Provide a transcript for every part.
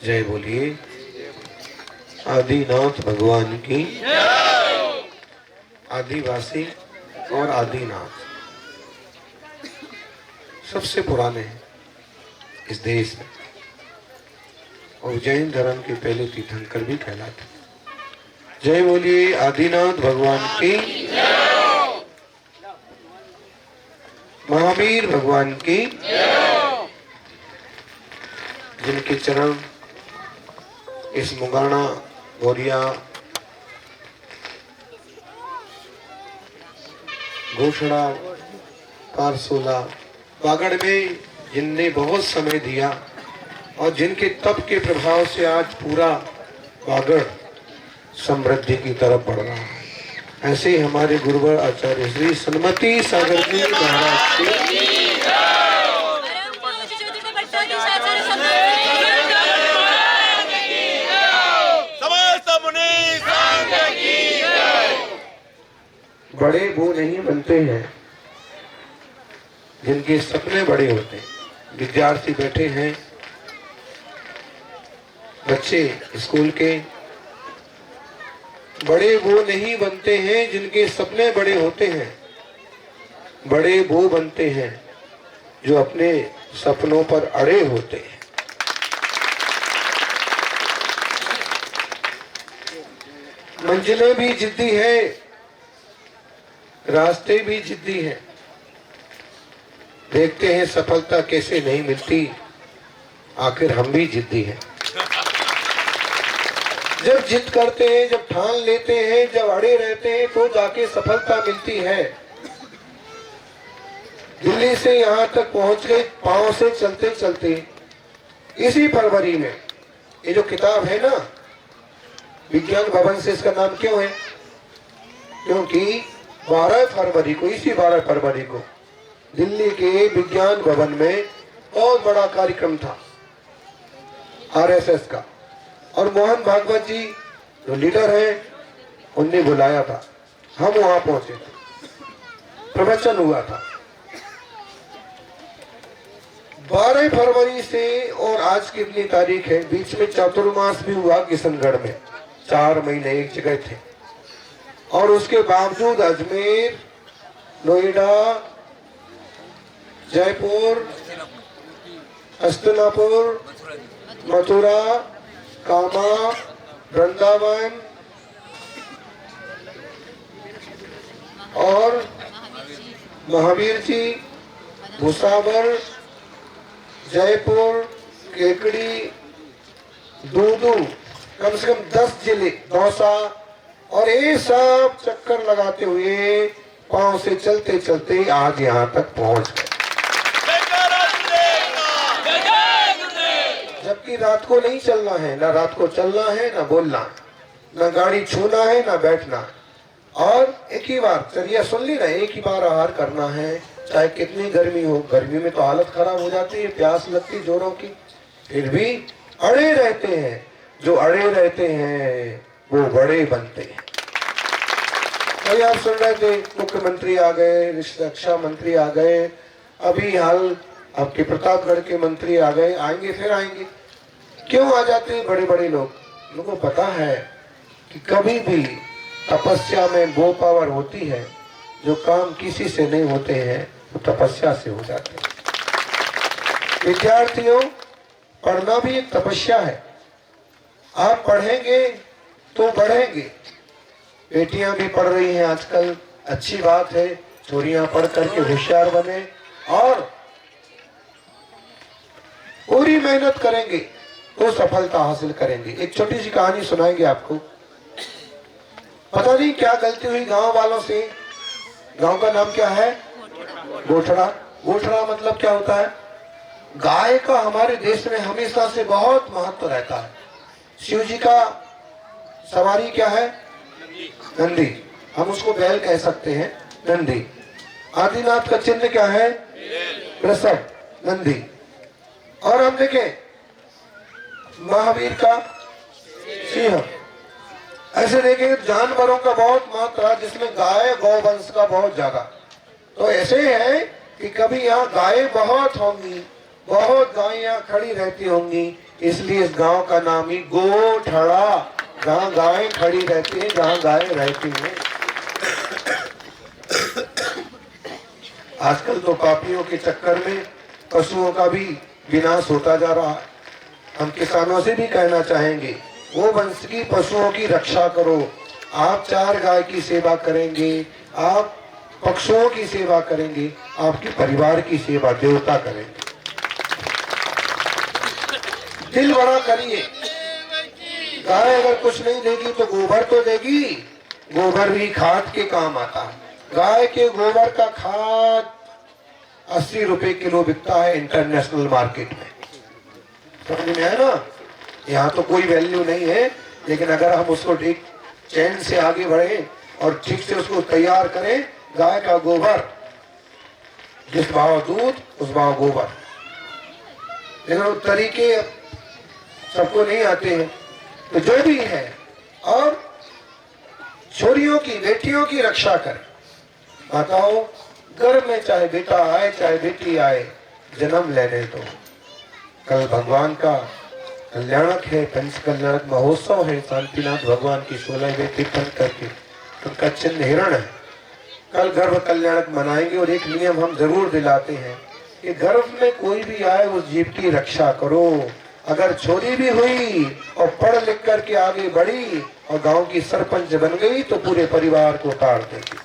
जय बोलिए आदिनाथ भगवान की। आदिवासी और आदिनाथ सबसे पुराने हैं इस देश में और जैन धर्म के पहले तीर्थंकर भी कहलाते। जय बोलिए आदिनाथ भगवान की, महावीर भगवान की, जिनके चरण इस मुगाना गौरिया घोषणा पारसोला बागड़ में जिनने बहुत समय दिया और जिनके तप के प्रभाव से आज पूरा बागड़ समृद्धि की तरफ बढ़ रहा है, ऐसे ही हमारे गुरुवर आचार्य श्री सन्मति सागर जी महाराज की बड़े वो नहीं बनते हैं जिनके सपने बड़े होते हैं। विद्यार्थी बैठे हैं, बच्चे स्कूल के, बड़े वो नहीं बनते हैं जिनके सपने बड़े होते हैं। बड़े वो बनते हैं जो अपने सपनों पर अड़े होते हैं। मंजिलें भी जिद्दी है, रास्ते भी जिद्दी हैं। देखते हैं सफलता कैसे नहीं मिलती, आखिर हम भी जिद्दी हैं। जब जिद करते हैं, जब ठान लेते हैं, जब अड़े रहते हैं तो जाके सफलता मिलती है। दिल्ली से यहाँ तक पहुंच गए पांव से चलते चलते। इसी फरवरी में ये जो किताब है ना, विज्ञान भवन से इसका नाम क्यों है? क्योंकि 12 फरवरी को, इसी 12 फरवरी को दिल्ली के विज्ञान भवन में बहुत बड़ा कार्यक्रम था आरएसएस का, और मोहन भागवत जी जो लीडर हैं उनने बुलाया था। हम वहां पहुंचे थे, प्रवचन हुआ था। 12 फरवरी से और आज कितनी तारीख है, बीच में चातुर्मास भी हुआ किशनगढ़ में, 4 महीने एक जगह थे। और उसके बावजूद अजमेर, नोएडा, जयपुर, हस्तिनापुर, मथुरा, कामा, वृंदावन और महावीर जी, भुसावर, जयपुर, केकड़ी, दूदू, कम से कम 10 जिले, दौसा, और ये सब चक्कर लगाते हुए पांव से चलते चलते आज यहाँ तक पहुंच गए। जबकि रात को नहीं चलना है, ना रात को चलना है, ना बोलना, ना गाड़ी छूना है, ना बैठना, और एक ही बार चर्या सुन ली ना, एक ही बार आहार करना है, चाहे कितनी गर्मी हो। गर्मी में तो हालत खराब हो जाती है, प्यास लगती जोरों की, फिर भी अड़े रहते हैं। जो अड़े रहते हैं वो बड़े बनते हैं। अभी आप सुन रहे थे मुख्यमंत्री आ गए, रक्षा मंत्री आ गए, अभी हाल आपके प्रतापगढ़ के मंत्री आ गए, आएंगे फिर आएंगे। क्यों आ जाते हैं बड़े बड़े लोग? लोगों को पता है कि कभी भी तपस्या में वो पावर होती है जो काम किसी से नहीं होते हैं, वो तपस्या से हो जाते हैं। विद्यार्थियों, पढ़ना भी एक तपस्या है। आप पढ़ेंगे तो बढ़ेंगे। बेटियां भी पढ़ रही हैं आजकल, अच्छी बात है, छोरियां पढ़ करके होशियार बने और पूरी मेहनत करेंगे तो सफलता हासिल करेंगे। एक छोटी सी कहानी सुनाएंगे आपको। पता नहीं क्या गलती हुई गांव वालों से। गांव का नाम क्या है? गोठड़ा। गोठड़ा मतलब क्या होता है? गाय का हमारे देश में हमेशा से बहुत महत्व रहता है। शिव जी का सवारी क्या है? नंदी। हम उसको बैल कह सकते हैं, नंदी। आदिनाथ का चिन्ह क्या है? वृषभ, नंदी। और हम देखें महावीर का सिंह। ऐसे देखें जानवरों का बहुत महत्व है, जिसमें गाय गौवंश का बहुत ज्यादा। तो ऐसे है कि कभी यहाँ गाय बहुत होंगी, बहुत गायें खड़ी रहती होंगी, इसलिए इस गांव का नाम ही गोठड़ा, जहाँ गायें खड़ी रहती हैं, जहाँ गायें रहती हैं। आजकल तो पापियों के चक्कर में पशुओं का भी विनाश होता जा रहा है। हम किसानों से भी कहना चाहेंगे, वो वंश की पशुओं की रक्षा करो। आप 4 गाय की सेवा करेंगे, आप पक्षुओं की सेवा करेंगे, आपके परिवार की सेवा देवता करेंगे। दिल बड़ा करिए। गाय अगर कुछ नहीं देगी तो गोबर तो देगी, गोबर भी खाद के काम आता है। गाय के गोबर का खाद 80 रुपए किलो बिकता है इंटरनेशनल मार्केट में। समझ में है ना? यहाँ तो कोई वैल्यू नहीं है, लेकिन अगर हम उसको ठीक चैन से आगे बढ़े और ठीक से उसको तैयार करें, गाय का गोबर जिस भाव दूध उस भाव गोबर, लेकिन वो तरीके सबको नहीं आते हैं। तो जो भी है, और छोरियों की बेटियों की रक्षा करें। माताओं, घर में चाहे बेटा आए चाहे बेटी आए, जन्म लेने दो। कल भगवान का कल्याणक है, पंच कल्याणक महोत्सव है। शांतिनाथ भगवान की 16वें तीर्थंकर के उनका चिन्ह हिरण है। कल गर्भ कल्याणक मनाएंगे और एक नियम हम जरूर दिलाते हैं कि गर्भ में कोई भी आए उस जीव की रक्षा करो। अगर छोरी भी हुई और पढ़ लिख करके आगे बढ़ी और गांव की सरपंच बन गई तो पूरे परिवार को ताड़ देगी।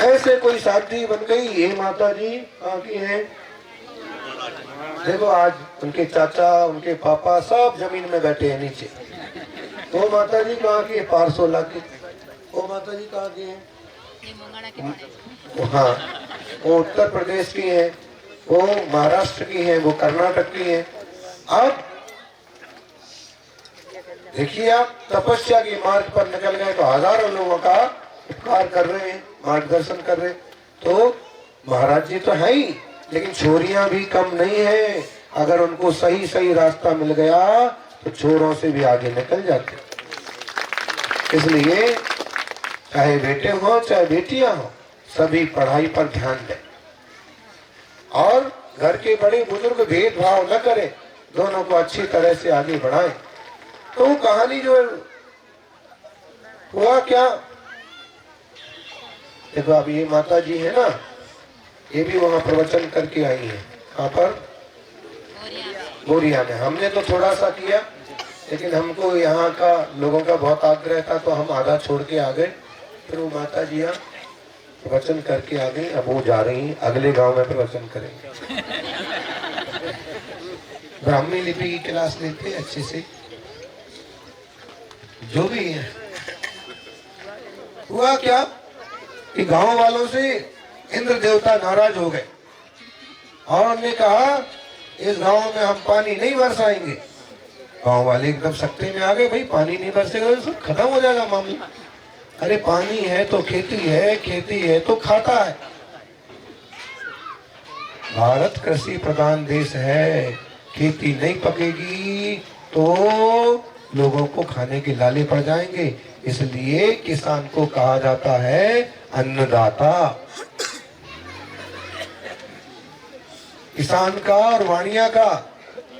ऐसे कोई साथी बन गई, ये माता जी कहाँ की है? देखो आज उनके चाचा उनके पापा सब जमीन में बैठे हैं नीचे। वो माता जी कहाँ की है? पारसोला की। वो माता जी कहाँ की है? हाँ, वो उत्तर प्रदेश की है, वो महाराष्ट्र की है, वो कर्नाटक की है। अब देखिए, आप तपस्या के मार्ग पर निकल गए तो हजारों लोगों का उपकार कर रहे हैं, मार्गदर्शन कर रहे हैं। तो महाराज जी तो है ही, लेकिन छोरियां भी कम नहीं है। अगर उनको सही सही रास्ता मिल गया तो छोरों से भी आगे निकल जाते। इसलिए चाहे बेटे हो चाहे बेटियां हो, सभी पढ़ाई पर ध्यान दें और घर के बड़े बुजुर्ग भेदभाव न करें, दोनों को अच्छी तरह से आगे बढ़ाएं। तो कहानी जो हुआ क्या, देखो अब ये माता जी है ना, ये भी वहां प्रवचन करके आई है। कहाँ पर? बोरिया में। हमने तो थोड़ा सा किया, लेकिन हमको यहाँ का लोगों का बहुत आग्रह था तो हम आधा छोड़ के आ गए। फिर वो माता जी यहाँ प्रवचन करके आ गई। अब वो जा रही हैं अगले गांव में प्रवचन करेंगे। ब्राह्मी लिपि की क्लास लेते अच्छे से। जो भी है, हुआ क्या कि गांव वालों से इंद्र देवता नाराज हो गए और उन्होंने कहा इस गांव में हम पानी नहीं बरसाएंगे। गांव वाले एकदम सख्ती में आ गए, भाई पानी नहीं बरसेगा तो सब खत्म हो जाएगा मामला। अरे पानी है तो खेती है, खेती है तो खाता है। भारत कृषि प्रधान देश है, खेती नहीं पकेगी तो लोगों को खाने के लाले पड़ जाएंगे। इसलिए किसान को कहा जाता है अन्नदाता। किसान का और वाणिया का,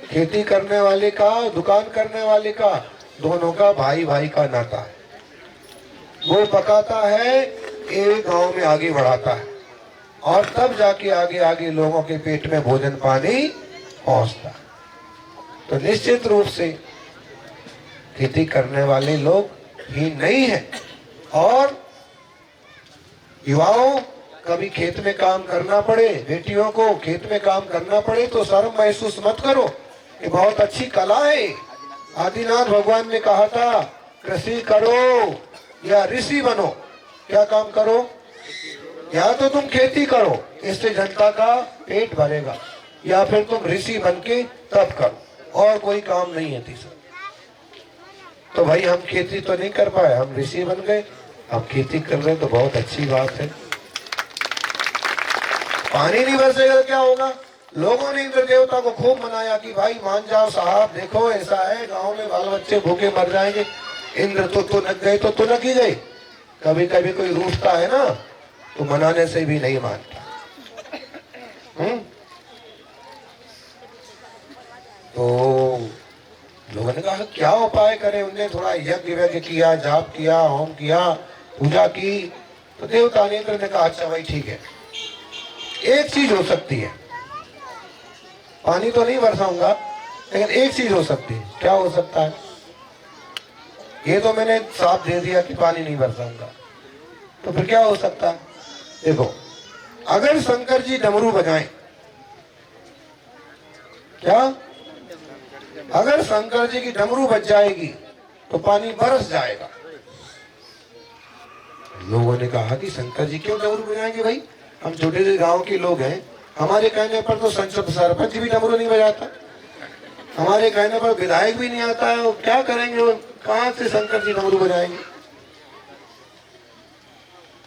खेती करने वाले का, दुकान करने वाले का, दोनों का भाई भाई का नाता है। वो पकाता है, एक गांव में आगे बढ़ाता है और तब जाके आगे आगे लोगों के पेट में भोजन पानी पहुंचता है। तो निश्चित रूप से खेती करने वाले लोग ही नहीं है। और युवाओं, कभी खेत में काम करना पड़े, बेटियों को खेत में काम करना पड़े तो शर्म महसूस मत करो, ये बहुत अच्छी कला है। आदिनाथ भगवान ने कहा था कृषि करो या ऋषि बनो। क्या काम करो? या तो तुम खेती करो, इससे जनता का पेट भरेगा, या फिर तुम ऋषि बन के तब करो, और कोई काम नहीं है तीसरा। तो भाई हम खेती तो नहीं कर पाए, हम ऋषि बन गए, हम खेती कर रहे तो बहुत अच्छी बात है। पानी नहीं बरसेगा तो क्या होगा? लोगों ने इंद्र देवता को खूब मनाया कि भाई मान जाओ साहब, देखो ऐसा है गांव में बाल बच्चे भूखे मर जाएंगे। इंद्र तो तुनक गए तो तुनक ही गए। कभी कभी कोई रूठता है ना तो मनाने से भी नहीं मानता। कहा क्या उपाय करें। उनने थोड़ा यज्ञ वज्ञ किया, जाप किया, होम किया, पूजा की। तो देवता ने, इंद्र ने कहा अच्छा भाई ठीक है, एक चीज हो सकती है, पानी तो नहीं बरसाऊंगा लेकिन एक चीज हो सकती है। क्या हो सकता है? ये तो मैंने साफ दे दिया कि पानी नहीं बरसाऊंगा, तो फिर क्या हो सकता है? देखो, अगर शंकर जी डमरू बजाएं, क्या अगर शंकर जी की डमरू बज जाएगी तो पानी बरस जाएगा। लोगों ने कहा कि शंकर जी क्यों डमरू बजाएंगे भाई, हम छोटे से गांव के लोग हैं, हमारे कहने पर तो सरपंच भी डमरू नहीं बजाता, हमारे कहने पर विधायक भी नहीं आता है, वो क्या करेंगे, वो कहां से शंकर जी डमरू बजाएंगे।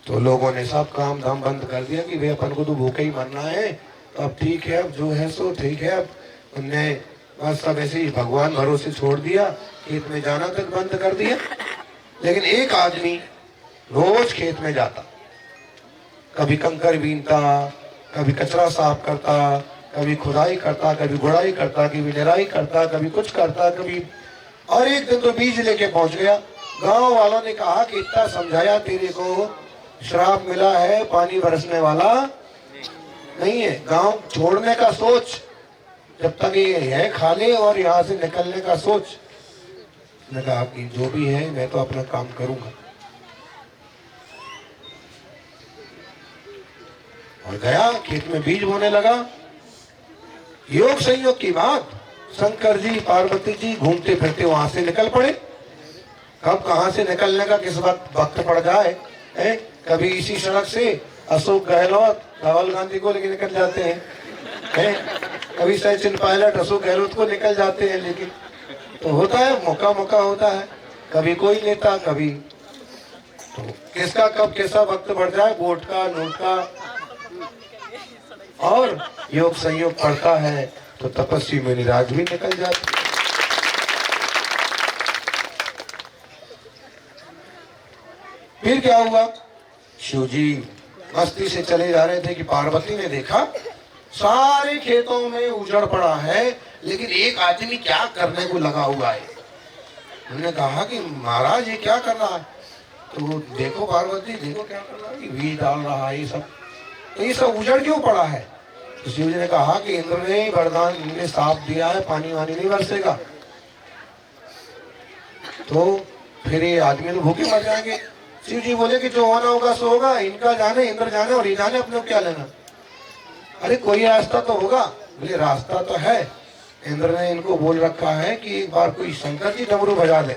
तो लोगों ने सब काम धाम बंद कर दिया कि भाई अपन को तो भूखे ही मरना है, तो अब ठीक है, अब जो है सो ठीक है। अब उनने बस सब ऐसे ही भगवान भरोसे छोड़ दिया, खेत में जाना तक बंद कर दिया। लेकिन एक आदमी रोज खेत में जाता, कभी कंकर बीनता, कभी कचरा साफ करता, कभी खुदाई करता, कभी गुड़ाई करता, कभी निराई करता, कभी कुछ करता, कभी। और एक दिन तो बीज लेके पहुंच गया। गांव वालों ने कहा कि इतना समझाया, तेरे को श्राप मिला है, पानी बरसने वाला नहीं है, गांव छोड़ने का सोच, जब तक ये है खा ले और यहाँ से निकलने का सोच। ने कहा कि जो भी है मैं तो अपना काम करूंगा। और गया, खेत में बीज बोने लगा। योग संयोग की बात, शंकर जी पार्वती जी घूमते फिरते वहां से निकल पड़े। कब कहां से निकलने का किस वक्त पड़ जाए है? कभी इसी सड़क से अशोक गहलोत राहुल गांधी को लेकर निकल जाते हैं, कभी सचिन पायलट अशोक गहलोत को निकल जाते हैं। लेकिन तो होता है, मौका मौका होता है, कभी कोई नेता, कभी तो किसका कब कैसा वक्त बढ़ जाए, वोट का, नोट का। और योग संयोग पड़ता है तो तपस्वी मुनिराज भी निकल जाते। फिर क्या हुआ, शिव जी मस्ती से चले जा रहे थे कि पार्वती ने देखा सारे खेतों में उजड़ पड़ा है, लेकिन एक आदमी क्या करने को लगा हुआ है। उन्होंने कहा कि महाराज ये क्या कर रहा है? तो देखो पार्वती, देखो क्या कर रहा है, बीज डाल रहा है, ये सब, तो ये सब उजड़ क्यों पड़ा है? तो शिव जी ने कहा कि इंद्र ने वरदान ने साफ दिया है, पानी वानी नहीं बरसेगा, तो फिर ये आदमी तो भूखे मर जाएंगे। शिव जी बोले कि जो होना होगा सो होगा, इनका जाने, इंद्र जाने और ये जाने, अपने को क्या लेना। अरे कोई रास्ता तो होगा। बोले रास्ता तो है, इंद्र ने इनको बोल रखा है कि एक बार कोई शंकर जी डमरू बजा दे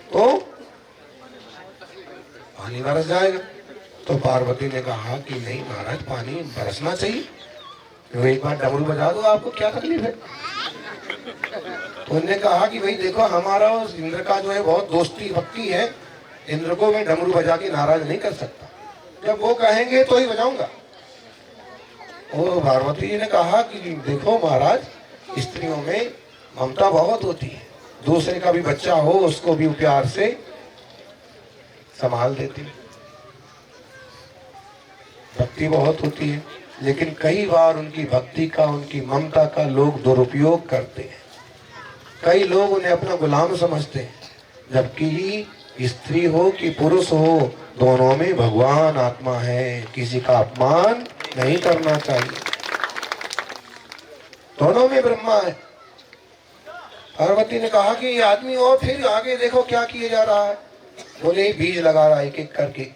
तो पानी बरस जाएगा। तो पार्वती ने कहा कि नहीं महाराज, पानी बरसना चाहिए, तो एक बार डमरू बजा दो, आपको क्या तकलीफ है। तो उन्होंने कहा कि भाई देखो, हमारा उस इंद्र का जो है बहुत दोस्ती भक्ति है, इंद्र को मैं डमरू बजा के नाराज नहीं कर सकता, जब वो कहेंगे तो ही बजाऊंगा। और पार्वती जी ने कहा कि देखो महाराज, स्त्रियों में ममता बहुत होती है, दूसरे का भी बच्चा हो उसको भी प्यार से संभाल देती है, भक्ति बहुत होती है। लेकिन कई बार उनकी भक्ति का, उनकी ममता का लोग दुरुपयोग करते हैं। कई लोग उन्हें अपना गुलाम समझते हैं, जबकि स्त्री हो कि पुरुष हो, दोनों में भगवान आत्मा है, किसी का अपमान नहीं करना चाहिए, दोनों में ब्रह्मा है। पार्वती ने कहा कि ये आदमी, और फिर आगे देखो क्या किए जा रहा है। बोले बीज लगा रहा है एक एक करके,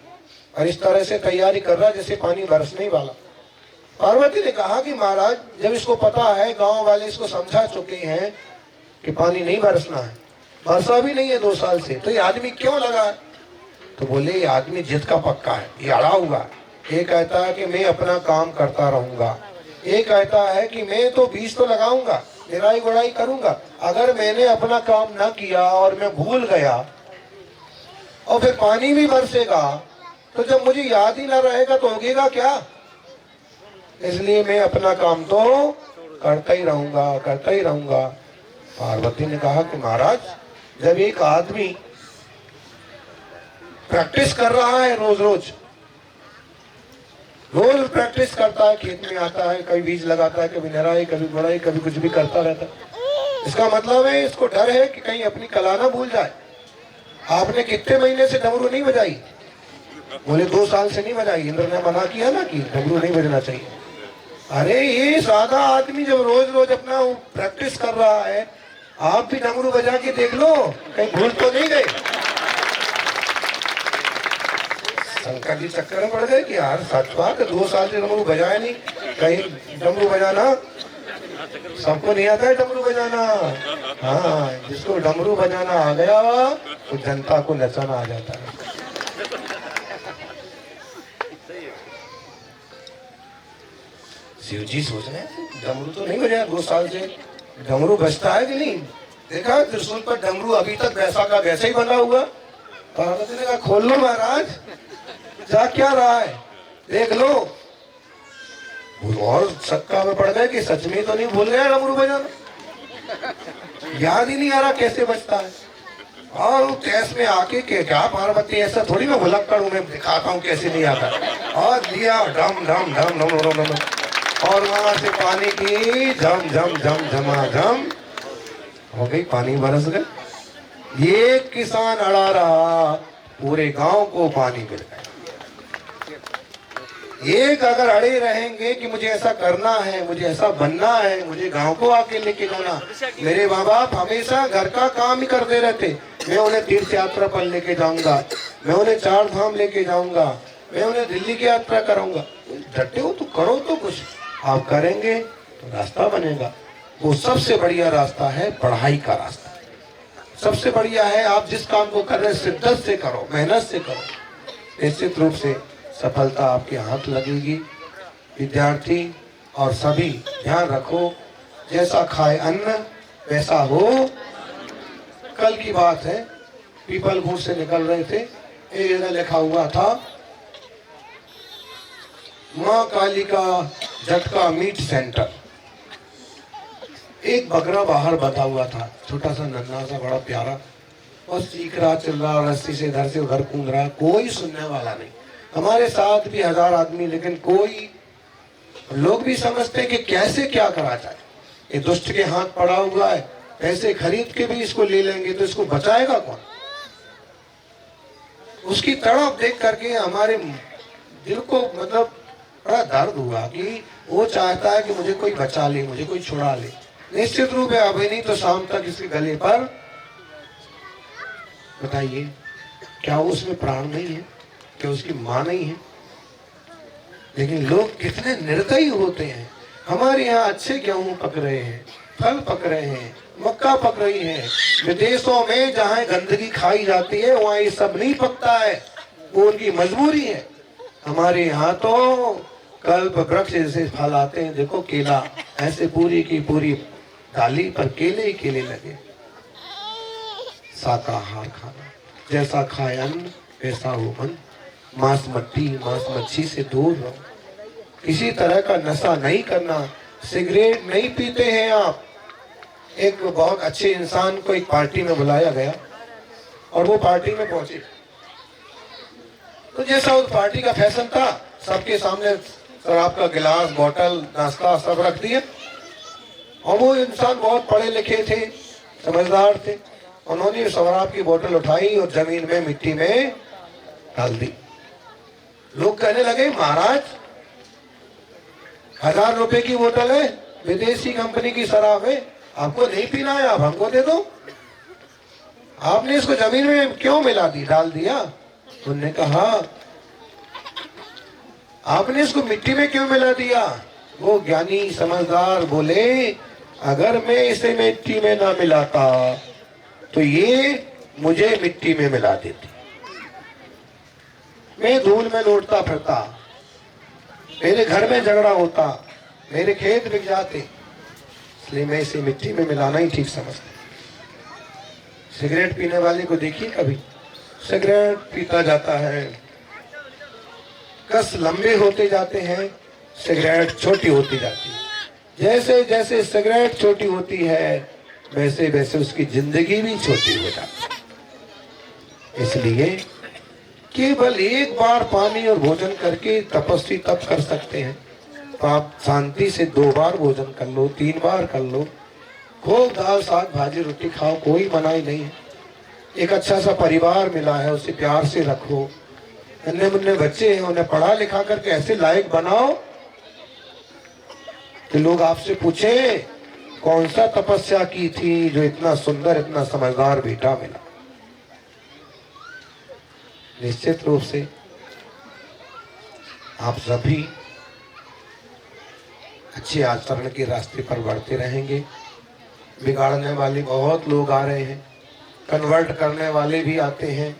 और इस तरह से तैयारी कर रहा है जैसे पानी बरसने वाला। पार्वती ने कहा कि महाराज, जब इसको पता है, गांव वाले इसको समझा चुके हैं कि पानी नहीं बरसना है, बरसा भी नहीं है 2 साल से, तो ये आदमी क्यों लगा है? तो बोले ये आदमी जिद का पक्का है, ये अड़ा हुआ। ये कहता है कि मैं अपना काम करता रहूंगा, ये कहता है कि मैं तो बीज तो लगाऊंगा, निराई गुड़ाई करूंगा, अगर मैंने अपना काम ना किया और मैं भूल गया और फिर पानी भी बरसेगा, तो जब मुझे याद ही ना रहेगा तो होगेगा क्या। इसलिए मैं अपना काम तो करता ही रहूंगा, करता ही रहूंगा। पार्वती ने कहा कि महाराज, जब एक आदमी प्रैक्टिस कर रहा है, रोज रोज प्रैक्टिस करता है, खेत में आता है, कभी बीज लगाता है, कभी निराई, कभी गुड़ाई, कभी कुछ भी करता रहता है, इसका मतलब है इसको डर है कि कहीं अपनी कला ना भूल जाए। आपने कितने महीने से डमरू नहीं बजाई? बोले 2 साल से नहीं बजाई। इंद्र ने मना किया ना कि डमरू नहीं बजना चाहिए। अरे ये सादा आदमी जब रोज रोज अपना प्रैक्टिस कर रहा है, आप भी डमरू बजा के देख लो, कहीं भूल तो नहीं गए। शंकर जी चक्कर में पड़ गए कि यार सच बात है, 2 साल से डमरू बजाया नहीं, कहीं डमरू बजाना सबको नहीं आता है डमरू बजाना। हाँ, जिसको डमरू बजाना आ गया तो जनता को नचाना आ जाता है। शिव जी सोच रहे हैं डमरू तो नहीं बजाया 2 साल से, डमरू बजता है कि नहीं? देखा त्रिशूल पर डमरू अभी तक वैसा का वैसा ही बना हुआ। पार्वती ने कहा खोल लो महाराज, जा क्या रहा है देख लो। और शक्का में पड़ गए कि सच में तो नहीं भूल गया डमरू बजाना, याद ही नहीं आ रहा कैसे बजता है। और कैस में आके क्या पार्वती ऐसा थोड़ी मैं भुलक्कड़ हूं, मैं दिखाता हूँ कैसे नहीं आता। और दिया डम डम डम डम डम डम, और वहां से पानी की झम झम झम झमाझम हो गई, पानी बरस गए। ये किसान अड़ा रहा, पूरे गांव को पानी मिल गया। एक अगर अड़े रहेंगे कि मुझे ऐसा करना है, मुझे ऐसा बनना है, मुझे गांव को आके लेके जाना। मेरे माँ बाप हमेशा घर का काम ही करते रहते, मैं उन्हें तीर्थ यात्रा पर लेके जाऊंगा, मैं उन्हें 4 धाम लेके जाऊंगा, मैं उन्हें दिल्ली की यात्रा कराऊंगा। डटे हो तो करो, तो कुछ आप करेंगे तो रास्ता बनेगा। वो सबसे बढ़िया रास्ता है पढ़ाई का रास्ता। सबसे बढ़िया है आप जिस काम को कर रहे हैं शिद्दत से करो, मेहनत से करो, निश्चित रूप से सफलता आपके हाथ लगेगी। विद्यार्थी और सभी ध्यान रखो, जैसा खाए अन्न वैसा हो। कल की बात है, पीपल घूट से निकल रहे थे, एक जगह लिखा हुआ था माँ काली का झटका मीट सेंटर। एक बकरा बाहर बंधा हुआ था, छोटा सा नन्हा सा बड़ा प्यारा, और सीख रहा, चल रहा, रस्सी से इधर से उधर कूद रहा, कोई सुनने वाला नहीं। हमारे साथ भी 1000 आदमी, लेकिन कोई, लोग भी समझते हैं कि कैसे क्या करा जाए, ये दुष्ट के हाथ पड़ा हुआ है, पैसे खरीद के भी इसको ले लेंगे तो इसको बचाएगा कौन? उसकी तड़प देख करके हमारे दिल को मतलब बड़ा दर्द हुआ कि वो चाहता है कि मुझे कोई बचा ले, मुझे कोई छुड़ा ले। निश्चित रूप है अभी नहीं तो शाम तक इसके गले पर, बताइए क्या उसमें प्राण नहीं है, क्या उसकी माँ नहीं है? लेकिन लोग कितने निर्दयी होते हैं। हमारे यहाँ अच्छे गेहूं पक रहे हैं, फल पक रहे हैं, मक्का पक रही है। विदेशों में जहाँ गंदगी खाई जाती है वहाँ ये सब नहीं पकता है, वो उनकी मजबूरी है। हमारे यहाँ तो कल्प वृक्ष जैसे फल आते हैं, देखो केला, ऐसे पूरी की पूरी डाली पर केले ही केले लगे। शाकाहार खाना, जैसा खाए अन्न वैसा हो मन। मांस मट्टी, मांस मच्छी से दूर रहो। किसी तरह का नशा नहीं करना। सिगरेट नहीं पीते हैं आप। एक बहुत अच्छे इंसान को एक पार्टी में बुलाया गया और वो पार्टी में पहुंचे, तो जैसा उस पार्टी का फैशन था, सबके सामने शराब का गिलास, बोतल, नाश्ता सब रख दिए। और वो इंसान बहुत पढ़े लिखे थे, समझदार थे। उन्होंने शराब की बोतल उठाई और जमीन में, मिट्टी में डाल दी। लोग कहने लगे महाराज 1000 रुपए की बोतल है, विदेशी कंपनी की शराब है, आपको नहीं पीना है, आप हमको दे दो। आपने इसको जमीन में क्यों मिला दी, डाल दिया? उन्होंने कहा आपने इसको मिट्टी में क्यों मिला दिया? वो ज्ञानी समझदार बोले अगर मैं इसे मिट्टी में ना मिलाता तो ये मुझे मिट्टी में मिला देती, मैं धूल में लौटता फिरता, मेरे घर में झगड़ा होता, मेरे खेत बिक जाते, इसलिए मैं इसे मिट्टी में मिलाना ही ठीक समझता। सिगरेट पीने वाले को देखिए, कभी सिगरेट पीता जाता है, कस लंबे होते जाते हैं, सिगरेट छोटी होती जाती है। जैसे जैसे सिगरेट छोटी होती है वैसे वैसे उसकी जिंदगी भी छोटी हो जाती है। इसलिए केवल एक बार पानी और भोजन करके तपस्वी तप कर सकते हैं, तो आप शांति से 2 बार भोजन कर लो, 3 बार कर लो, खूब दाल साग भाजी रोटी खाओ, कोई मनाही नहीं है। एक अच्छा सा परिवार मिला है, उसे प्यार से रखो। नन्हे मुन्ने बच्चे हैं, उन्हें पढ़ा लिखा करके ऐसे लायक बनाओ कि लोग आपसे पूछे कौन सा तपस्या की थी जो इतना सुंदर इतना समझदार बेटा मिला। निश्चित रूप से आप सभी अच्छे आचरण के रास्ते पर बढ़ते रहेंगे। बिगाड़ने वाले बहुत लोग आ रहे हैं, कन्वर्ट करने वाले भी आते हैं।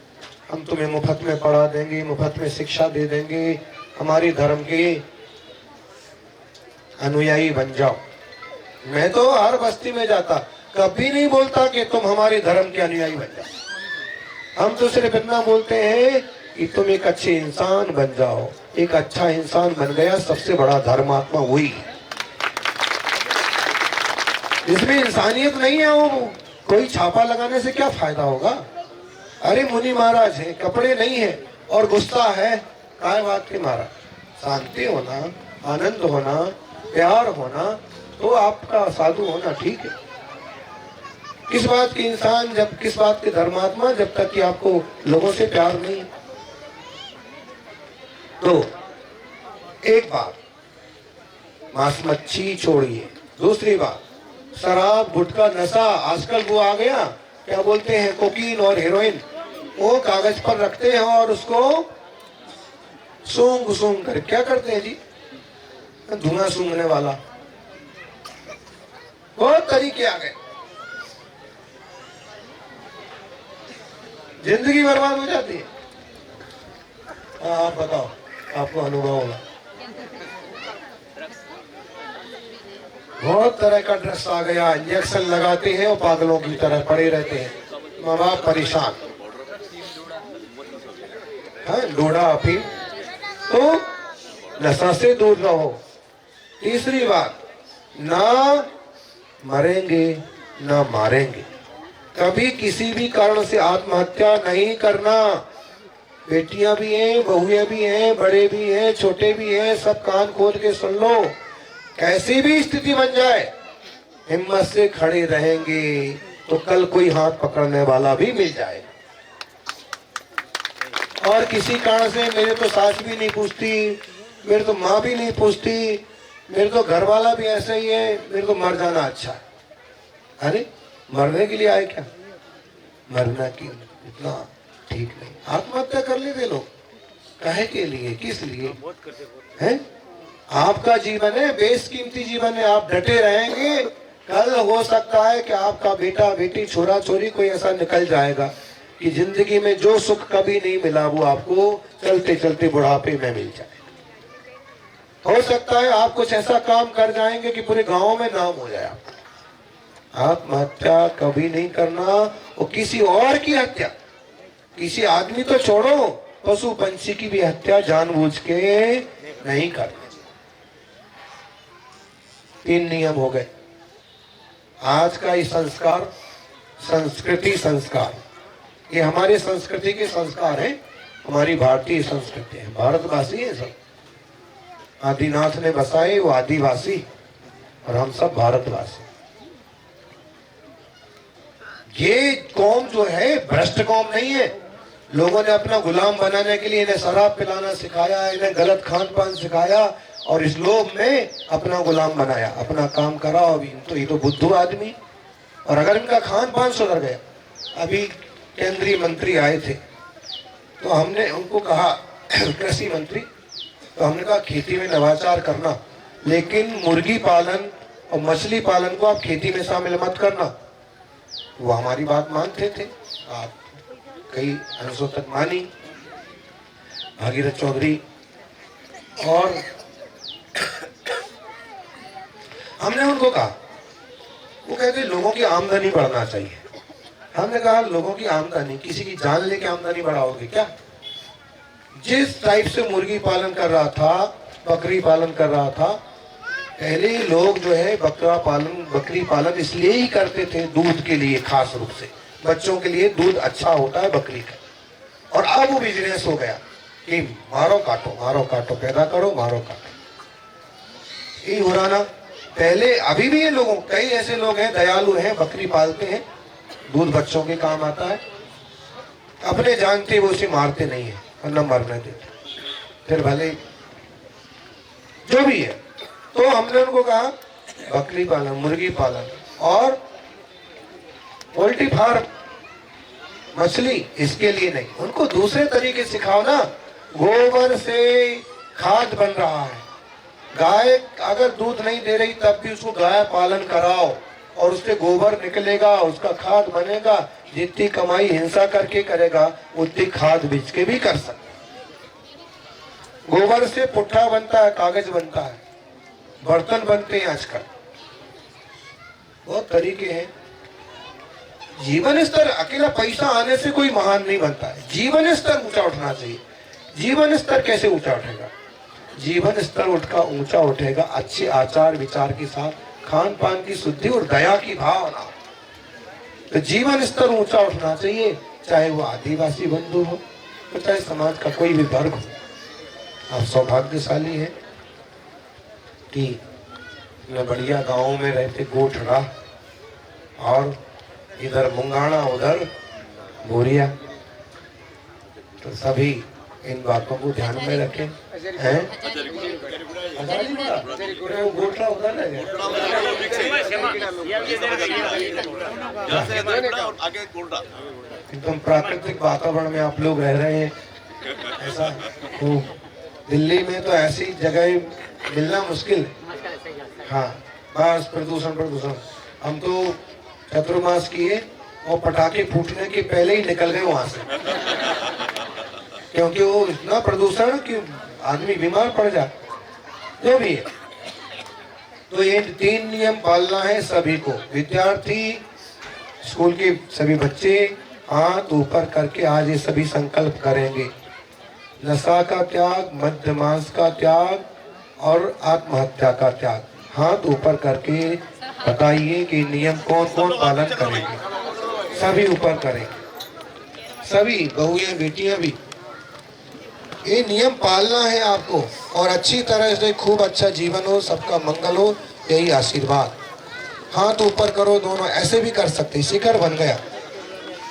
हम तुम्हें मुफ्त में पढ़ा देंगे, मुफ्त में शिक्षा दे देंगे, हमारे धर्म के अनुयायी बन जाओ। मैं तो हर बस्ती में जाता, कभी नहीं बोलता कि तुम हमारे धर्म के अनुयायी बन जाओ। हम तो सिर्फ इतना बोलते हैं कि तुम एक अच्छे इंसान बन जाओ। एक अच्छा इंसान बन गया, सबसे बड़ा धर्मात्मा वही है। इसमें इंसानियत नहीं है। वो कोई छापा लगाने से क्या फायदा होगा? अरे मुनि महाराज है, कपड़े नहीं है और गुस्सा है, काय बात के महाराज? शांति होना, आनंद होना, प्यार होना, तो आपका साधु होना ठीक है। किस बात के इंसान, जब किस बात के धर्मात्मा, जब तक कि आपको लोगों से प्यार नहीं। तो एक बात, मांस मच्छी छोड़िए। दूसरी बात, शराब गुटखा नशा, आजकल वो आ गया, क्या बोलते हैं, कोकीन और हेरोइन, वो कागज पर रखते हैं और उसको सूंघ सूंघ कर क्या करते हैं जी, धुआं सूंघने वाला। बहुत तरीके आ गए, जिंदगी बर्बाद हो जाती है। आप बताओ, आपको अनुभव होगा। बहुत तरह का ड्रग्स आ गया, इंजेक्शन लगाते हैं और पागलों की तरह पड़े रहते हैं, माँ बाप परेशान। डोडा अफीम, तो नशा से दूर रहो। तीसरी बात, ना मरेंगे ना मारेंगे, कभी किसी भी कारण से आत्महत्या नहीं करना। बेटियां भी हैं, बहुएं भी हैं, बड़े भी हैं, छोटे भी हैं, सब कान खोल के सुन लो। कैसी भी स्थिति बन जाए, हिम्मत से खड़े रहेंगे तो कल कोई हाथ पकड़ने वाला भी मिल जाए। और किसी कारण से मेरे तो सास भी नहीं पूछती, मेरे तो माँ भी नहीं पूछती, मेरे तो घर वाला भी ऐसा ही है, मेरे को मर जाना अच्छा है। अरे मरने के लिए आए क्या? मरना की इतना ठीक नहीं। आत्महत्या कर लेते लोग, काहे के लिए, किस लिए है? आपका जीवन है, बेशकीमती जीवन है, आप डटे रहेंगे। कल हो सकता है कि आपका बेटा बेटी छोरा छोरी कोई ऐसा निकल जाएगा कि जिंदगी में जो सुख कभी नहीं मिला वो आपको चलते चलते बुढ़ापे में मिल जाए। हो सकता है आप कुछ ऐसा काम कर जाएंगे कि पूरे गांव में नाम हो जाए। आत्महत्या कभी नहीं करना, और किसी और की हत्या, किसी आदमी तो छोड़ो, पशु पंछी की भी हत्या जानबूझ के नहीं करना। 3 नियम हो गए। आज का ये संस्कार, संस्कृति संस्कार, ये हमारे संस्कृति के संस्कार हैं, हमारी भारतीय संस्कृति है, भारतवासी है सब। आदिनाथ ने बसाए वो आदिवासी, और हम सब भारतवासी। ये कौम जो है भ्रष्ट कौम नहीं है। लोगों ने अपना गुलाम बनाने के लिए इन्हें शराब पिलाना सिखाया, इन्हें गलत खान पान सिखाया, और इस लोभ में अपना गुलाम बनाया, अपना काम करा। अभी तो ये तो बुद्धू आदमी, और अगर इनका खान पान सुधर गया। अभी केंद्रीय मंत्री आए थे, तो हमने उनको कहा, कृषि मंत्री, तो हमने कहा खेती में नवाचार करना, लेकिन मुर्गी पालन और मछली पालन को आप खेती में शामिल मत करना। वो हमारी बात मानते थे, आप कई अंशों तक मानी, भागीरथ चौधरी। और हमने उनको कहा, वो कहते लोगों की आमदनी बढ़ना चाहिए। हमने कहा लोगों की आमदनी, किसी की जान लेके आमदनी बढ़ाओगे क्या? जिस टाइप से मुर्गी पालन कर रहा था, बकरी पालन कर रहा था, पहले लोग जो है बकरा पालन बकरी पालन इसलिए ही करते थे, दूध के लिए, खास रूप से बच्चों के लिए दूध अच्छा होता है बकरी का। और अब वो बिजनेस हो गया कि मारो काटो पैदा करो, मारो काटो, यही हो रहा ना। पहले, अभी भी ये लोगों, कई ऐसे लोग हैं दयालु हैं, बकरी पालते हैं, दूध बच्चों के काम आता है, अपने जानते वो उसे मारते नहीं है और न मरने देते, फिर भले जो भी है। तो हमने उनको कहा बकरी पालन, मुर्गी पालन और पोल्ट्री फार्म, मछली, इसके लिए नहीं, उनको दूसरे तरीके सिखाओ ना। गोबर से खाद बन रहा है, गाय अगर दूध नहीं दे रही तब भी उसको गाय पालन कराओ और उससे गोबर निकलेगा, उसका खाद बनेगा। जितनी कमाई हिंसा करके करेगा उतनी खाद बेच के भी कर सकते। गोबर से पुट्ठा बनता है, कागज बनता है, बर्तन बनते हैं, आजकल बहुत तरीके हैं। जीवन स्तर, अकेला पैसा आने से कोई महान नहीं बनता है, जीवन स्तर ऊंचा उठना चाहिए। जीवन स्तर कैसे ऊंचा उठेगा? जीवन स्तर ऊंचा उठेगा अच्छे आचार विचार के साथ, खान पान की शुद्धि और दया की भावना। तो जीवन स्तर ऊंचा उठना चाहिए, चाहे वो आदिवासी बंधु हो तो चाहे समाज का कोई भी वर्ग हो। आप सौभाग्यशाली हैं कि मैं बढ़िया गाँव में रहते, गोठड़ा और इधर मुंगाना उधर बोरिया, तो सभी इन बातों को ध्यान में रखें। हैं गोठड़ा उधर है, एकदम प्राकृतिक वातावरण में आप लोग रह रहे हैं, ऐसा खूब। दिल्ली में तो ऐसी जगह मिलना मुश्किल है। हाँ, बस प्रदूषण। हम तो चतुर्मास किए और पटाखे फूटने के पहले ही निकल गए वहां से, क्योंकि वो इतना प्रदूषण कि आदमी बीमार पड़ जाए। जो भी है, तो ये 3 नियम पालना है सभी को। विद्यार्थी, स्कूल के सभी बच्चे हाथ ऊपर करके आज ये सभी संकल्प करेंगे। नशा का त्याग, मद्यमांस का त्याग और आत्महत्या का त्याग। हाथ ऊपर करके बताइए कि नियम कौन कौन पालन करेंगे। सभी ऊपर करेंगे, सभी बहुएं बेटियां भी। ये नियम पालना है आपको और अच्छी तरह से खूब अच्छा जीवन हो, सबका मंगल हो, यही आशीर्वाद। हाथ ऊपर करो दोनों, ऐसे भी कर सकते, शिखर बन गया।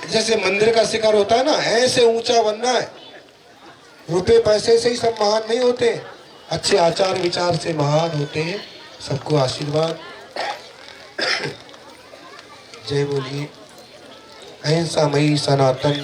जैसे मंदिर का शिखर होता है ना, ऐसे ऊंचा बनना है। रुपए पैसे से ही सब महान नहीं होते, अच्छे आचार विचार से महान होते हैं। सबको आशीर्वाद। जय बोलिए अहिंसा मई सनातन।